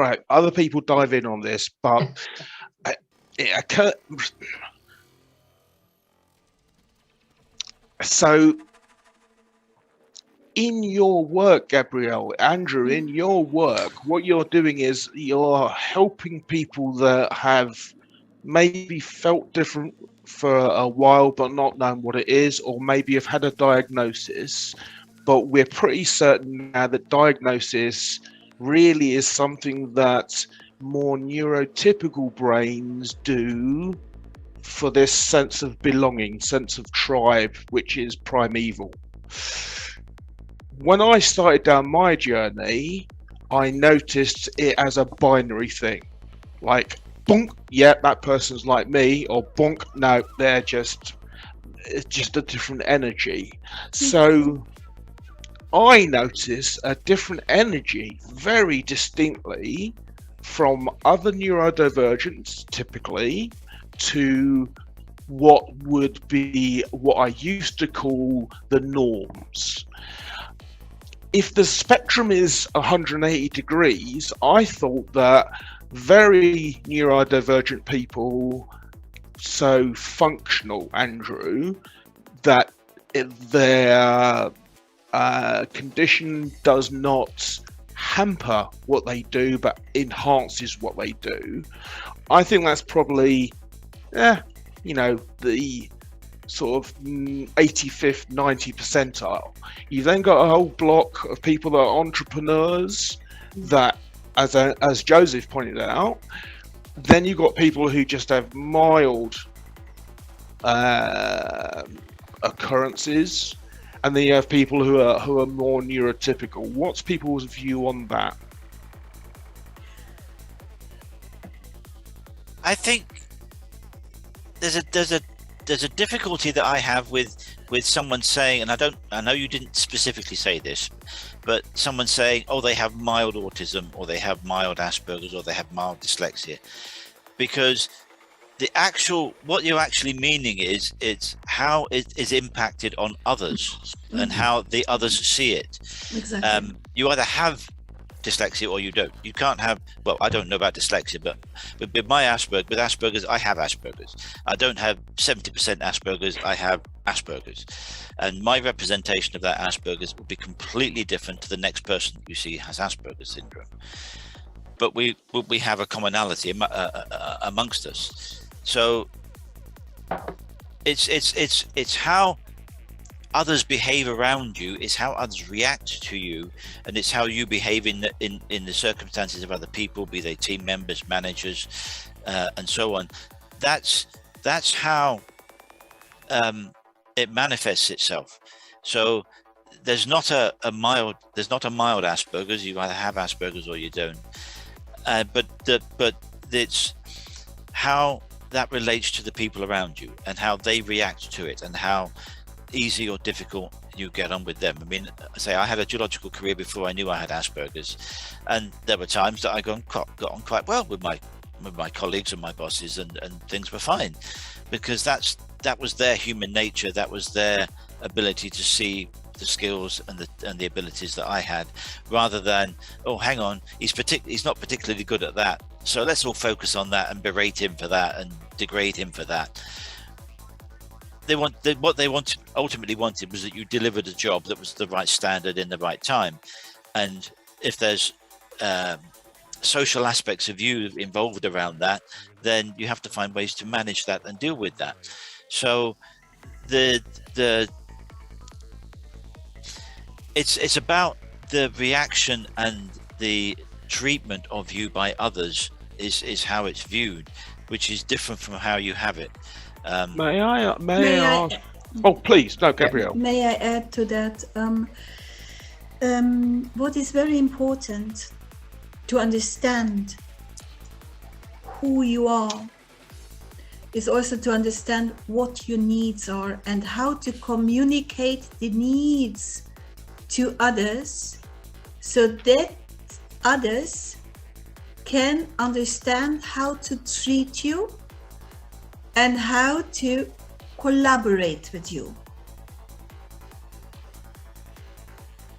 right, other people dive in on this, but it occurred. So, in your work, Gabrielle, Andrew, in your work, what you're doing is you're helping people that have maybe felt different for a while but not known what it is, or maybe have had a diagnosis, but we're pretty certain now that diagnosis really is something that more neurotypical brains do for this sense of belonging, sense of tribe, which is primeval. When I started down my journey, I noticed it as a binary thing. Like, bonk, yeah, that person's like me, or bonk, no, it's just a different energy. So I notice a different energy very distinctly from other neurodivergents, typically, to what would be what I used to call the norms. If the spectrum is 180 degrees, I thought that very neurodivergent people, so functional, Andrew, that their condition does not hamper what they do, but enhances what they do. I think that's probably, the sort of 85th, 90th percentile. You've then got a whole block of people that are entrepreneurs that, as Joseph pointed out, then you've got people who just have mild occurrences, and then you have people who are more neurotypical. What's people's view on that? I think there's a difficulty that I have with someone saying, and I know you didn't specifically say this, but someone saying, oh, they have mild autism, or they have mild Asperger's, or they have mild dyslexia, because what you're actually meaning is it's how it is impacted on others and how the others see it. Exactly. You either have dyslexia or you don't. You can't have, well, I don't know about dyslexia, but with Asperger's, I have Asperger's. I don't have 70% Asperger's, I have Asperger's. And my representation of that Asperger's will be completely different to the next person you see has Asperger's syndrome. But we have a commonality amongst us. So it's how others behave around you, is how others react to you, and it's how you behave in the circumstances of other people, be they team members, managers, and so on. That's how it manifests itself. So there's not a mild Asperger's. You either have Asperger's or you don't. But it's how that relates to the people around you and how they react to it and how easy or difficult you get on with them. I mean, I had a geological career before I knew I had Asperger's, and there were times that I got on quite well with my colleagues and my bosses, and things were fine, because that was their human nature, that was their ability to see the skills and the abilities that I had, rather than, oh, hang on, he's not particularly good at that, so let's all focus on that and berate him for that and degrade him for that. What they ultimately wanted was that you delivered a job that was the right standard in the right time, and if there's social aspects of you involved around that, then you have to find ways to manage that and deal with that. So it's about the reaction and the treatment of you by others is how it's viewed, which is different from how you have it. May I ask? Oh, please, no, Gabrielle. May I add to that? What is very important to understand who you are is also to understand what your needs are and how to communicate the needs to others so that others can understand how to treat you and how to collaborate with you.